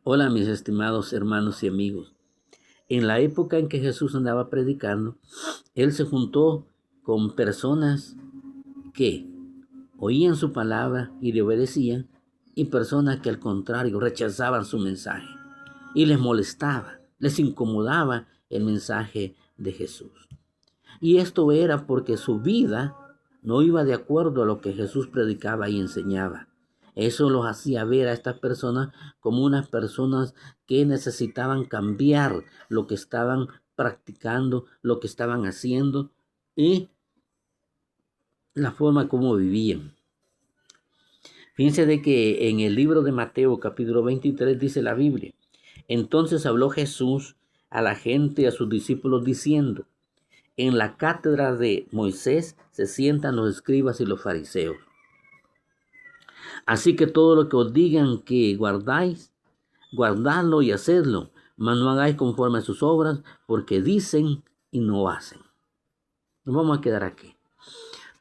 Hola mis estimados hermanos y amigos. En la época en que Jesús andaba predicando, Él se juntó con personas que oían su palabra y le obedecían, y personas que al contrario rechazaban su mensaje y les molestaba, les incomodaba el mensaje de Jesús. Y esto era porque su vida no iba de acuerdo a lo que Jesús predicaba y enseñaba. Eso los hacía ver a estas personas como unas personas que necesitaban cambiar lo que estaban practicando, lo que estaban haciendo y la forma como vivían. Fíjense de que en el libro de Mateo capítulo 23 dice la Biblia: entonces habló Jesús a la gente y a sus discípulos diciendo: en la cátedra de Moisés se sientan los escribas y los fariseos. Así que todo lo que os digan que guardáis, guardadlo y hacedlo, mas no hagáis conforme a sus obras, porque dicen y no hacen. Nos vamos a quedar aquí.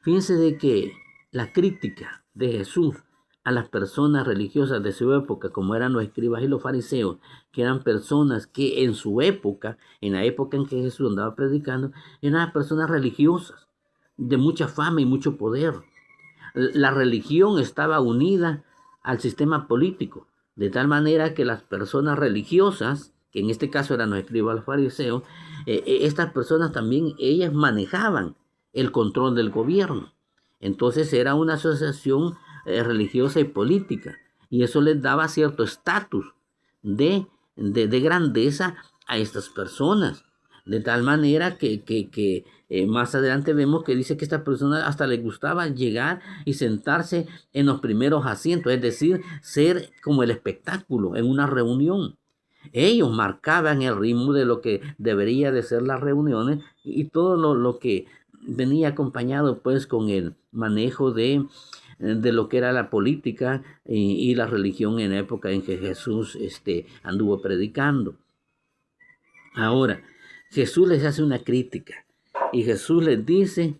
Fíjense de que la crítica de Jesús a las personas religiosas de su época, como eran los escribas y los fariseos, que eran personas que en su época, en la época en que Jesús andaba predicando, eran personas religiosas, de mucha fama y mucho poder. La religión estaba unida al sistema político, de tal manera que las personas religiosas, que en este caso eran los escribas y los fariseos, estas personas también, ellas manejaban el control del gobierno. Entonces era una asociación religiosa y política, y eso les daba cierto estatus de grandeza a estas personas, de tal manera que más adelante vemos que dice que a estas personas hasta les gustaba llegar y sentarse en los primeros asientos, es decir, ser como el espectáculo en una reunión. Ellos marcaban el ritmo de lo que debería de ser las reuniones y todo lo que venía acompañado pues con el manejo de lo que era la política y la religión en la época en que Jesús anduvo predicando. Ahora, Jesús les hace una crítica y Jesús les dice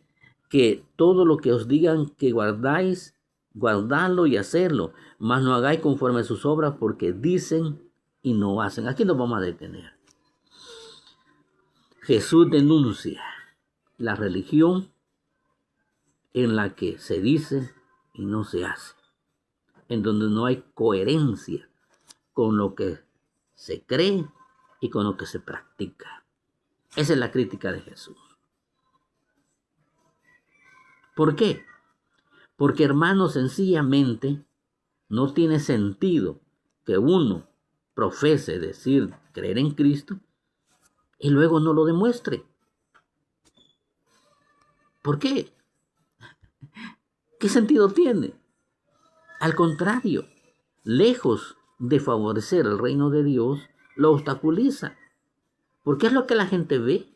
que todo lo que os digan que guardáis, guardadlo y hacerlo, mas no hagáis conforme a sus obras, porque dicen y no hacen. Aquí nos vamos a detener. Jesús denuncia la religión en la que se dice y no se hace, en donde no hay coherencia con lo que se cree y con lo que se practica. Esa es la crítica de Jesús. ¿Por qué? Porque, hermanos, sencillamente no tiene sentido que uno profese decir creer en Cristo y luego no lo demuestre. ¿Por qué? ¿Qué sentido tiene? Al contrario, lejos de favorecer el reino de Dios, lo obstaculiza. Porque es lo que la gente ve.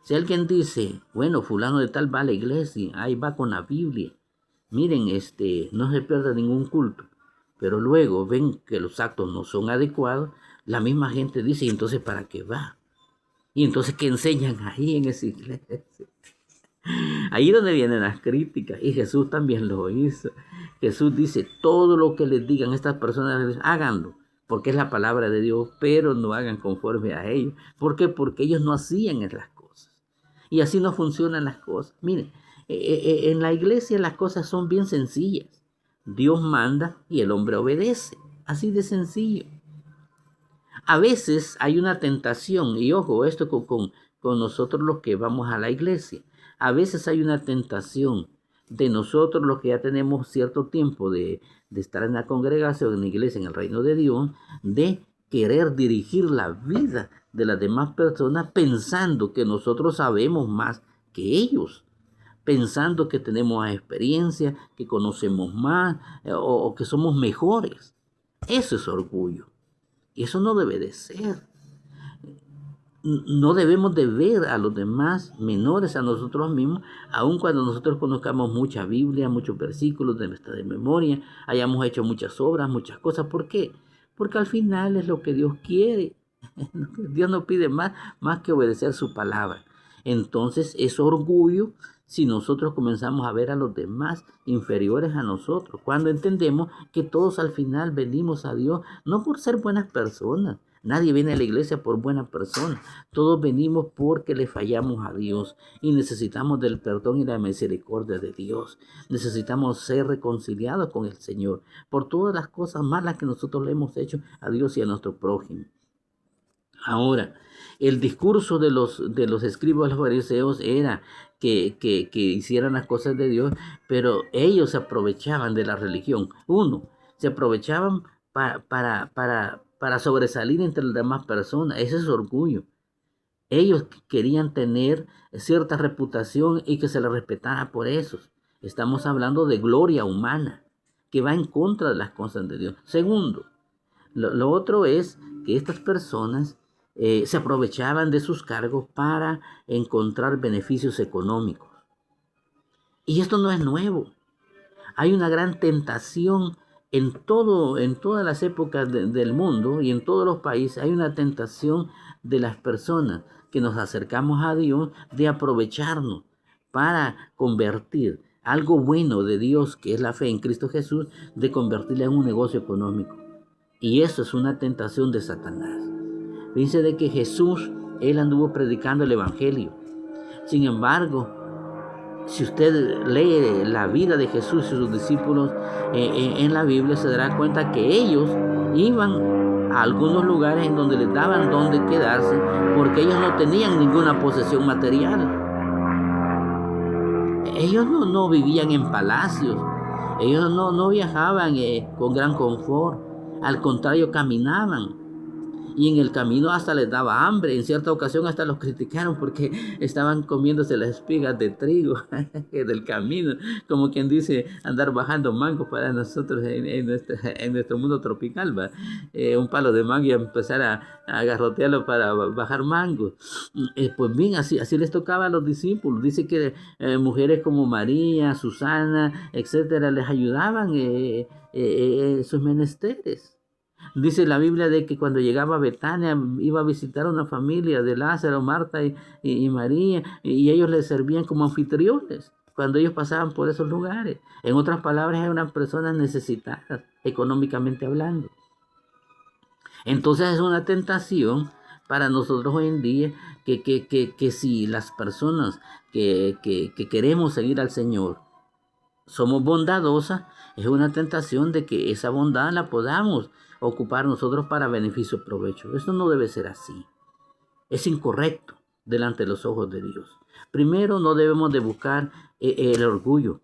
Si alguien dice, bueno, fulano de tal va a la iglesia, ahí va con la Biblia, miren, no se pierde ningún culto, pero luego ven que los actos no son adecuados, la misma gente dice, ¿y entonces para qué va? Y entonces, ¿qué enseñan ahí en esa iglesia? Ahí es donde vienen las críticas, y Jesús también lo hizo. Jesús dice, todo lo que les digan estas personas, háganlo, porque es la palabra de Dios, pero no hagan conforme a ellos. ¿Por qué? Porque ellos no hacían las cosas. Y así no funcionan las cosas. Miren, en la iglesia las cosas son bien sencillas. Dios manda y el hombre obedece. Así de sencillo. A veces hay una tentación, y ojo, esto con nosotros los que vamos a la iglesia. A veces hay una tentación de nosotros los que ya tenemos cierto tiempo de estar en la congregación, en la iglesia, en el reino de Dios, de querer dirigir la vida de las demás personas pensando que nosotros sabemos más que ellos, pensando que tenemos más experiencia, que conocemos más o que somos mejores. Eso es orgullo. Y eso no debe de ser. No debemos de ver a los demás menores a nosotros mismos, aun cuando nosotros conozcamos mucha Biblia, muchos versículos de nuestra memoria, hayamos hecho muchas obras, muchas cosas. ¿Por qué? Porque al final es lo que Dios quiere. Dios no pide más que obedecer su palabra. Entonces es orgullo si nosotros comenzamos a ver a los demás inferiores a nosotros, cuando entendemos que todos al final venimos a Dios no por ser buenas personas. Nadie viene a la iglesia por buena persona. Todos venimos porque le fallamos a Dios y necesitamos del perdón y la misericordia de Dios. Necesitamos ser reconciliados con el Señor por todas las cosas malas que nosotros le hemos hecho a Dios y a nuestro prójimo. Ahora, el discurso de los escribas, los fariseos, era que hicieran las cosas de Dios, pero ellos se aprovechaban de la religión. Uno, se aprovechaban para sobresalir entre las demás personas. Ese es orgullo. Ellos querían tener cierta reputación y que se les respetara por eso. Estamos hablando de gloria humana, que va en contra de las cosas de Dios. Segundo, lo otro es que estas personas se aprovechaban de sus cargos para encontrar beneficios económicos. Y esto no es nuevo. Hay una gran tentación en todas las épocas del mundo y en todos los países. Hay una tentación de las personas que nos acercamos a Dios de aprovecharnos para convertir algo bueno de Dios, que es la fe en Cristo Jesús, de convertirla en un negocio económico. Y eso es una tentación de Satanás. Dice de que Jesús, él anduvo predicando el evangelio. Sin embargo, si usted lee la vida de Jesús y sus discípulos en la Biblia, se dará cuenta que ellos iban a algunos lugares en donde les daban donde quedarse, porque ellos no tenían ninguna posesión material. Ellos no vivían en palacios, ellos no viajaban con gran confort, al contrario, caminaban. Y en el camino hasta les daba hambre. En cierta ocasión hasta los criticaron porque estaban comiéndose las espigas de trigo del camino. Como quien dice, andar bajando mangos para nosotros en nuestro mundo tropical. ¿Va? Un palo de mango y empezar a garrotearlo para bajar mangos. Pues bien, así les tocaba a los discípulos. Dice que mujeres como María, Susana, etcétera, les ayudaban en sus menesteres. Dice la Biblia de que cuando llegaba a Betania iba a visitar a una familia de Lázaro, Marta y María, y ellos les servían como anfitriones cuando ellos pasaban por esos lugares. En otras palabras, eran personas necesitadas, económicamente hablando. Entonces es una tentación para nosotros hoy en día que si las personas que queremos seguir al Señor somos bondadosas, es una tentación de que esa bondad la podamos ocupar nosotros para beneficio y provecho. Esto no debe ser así. Es incorrecto delante de los ojos de Dios. Primero, no debemos de buscar el orgullo,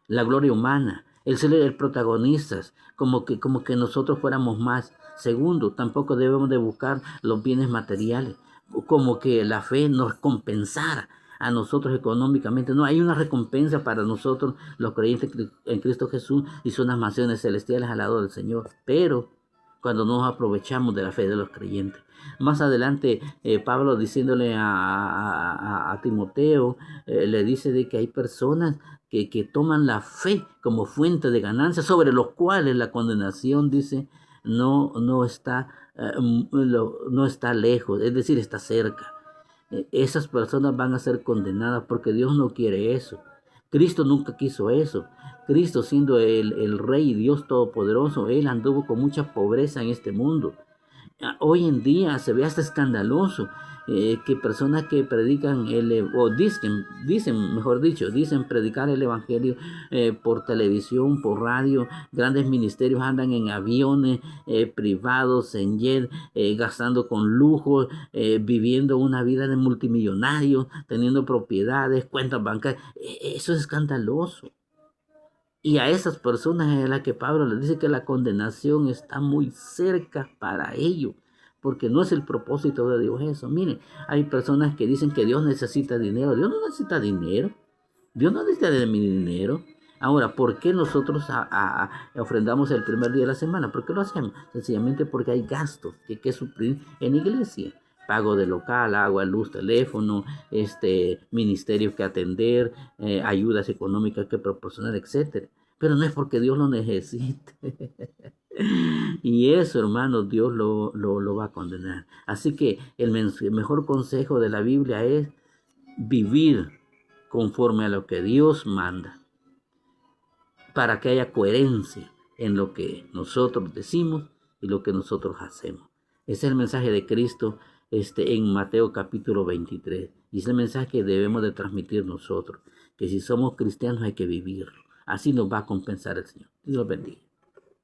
la gloria humana, el ser el protagonistas, como que nosotros fuéramos más. Segundo, tampoco debemos de buscar los bienes materiales, como que la fe nos compensara a nosotros económicamente. No, hay una recompensa para nosotros los creyentes en Cristo Jesús y son las mansiones celestiales al lado del Señor. Pero cuando nos aprovechamos de la fe de los creyentes. Más adelante, Pablo diciéndole a Timoteo, le dice de que hay personas que toman la fe como fuente de ganancia, sobre los cuales la condenación, dice, no está lejos, es decir, está cerca. Esas personas van a ser condenadas porque Dios no quiere eso. Cristo nunca quiso eso. Cristo, siendo el Rey y Dios Todopoderoso, Él anduvo con mucha pobreza en este mundo. Hoy en día se ve hasta escandaloso que personas que predican dicen predicar el evangelio por televisión, por radio. Grandes ministerios andan en aviones privados, en jet, gastando con lujo, viviendo una vida de multimillonarios, teniendo propiedades, cuentas bancarias. Eso es escandaloso. Y a esas personas es a las que Pablo les dice que la condenación está muy cerca para ellos, porque no es el propósito de Dios eso. Miren, hay personas que dicen que Dios necesita dinero. Dios no necesita dinero. Dios no necesita de mi dinero. Ahora, ¿por qué nosotros ofrendamos el primer día de la semana? ¿Por qué lo hacemos? Sencillamente porque hay gastos que hay que suplir en iglesia. Pago de local, agua, luz, teléfono, ministerios que atender, ayudas económicas que proporcionar, etcétera. Pero no es porque Dios lo necesite. Y eso, hermanos, Dios lo va a condenar. Así que el mejor consejo de la Biblia es vivir conforme a lo que Dios manda, para que haya coherencia en lo que nosotros decimos y lo que nosotros hacemos. Ese es el mensaje de Cristo en Mateo capítulo 23. Y es el mensaje que debemos de transmitir nosotros, que si somos cristianos hay que vivirlo. Así nos va a compensar el Señor. Dios los bendiga.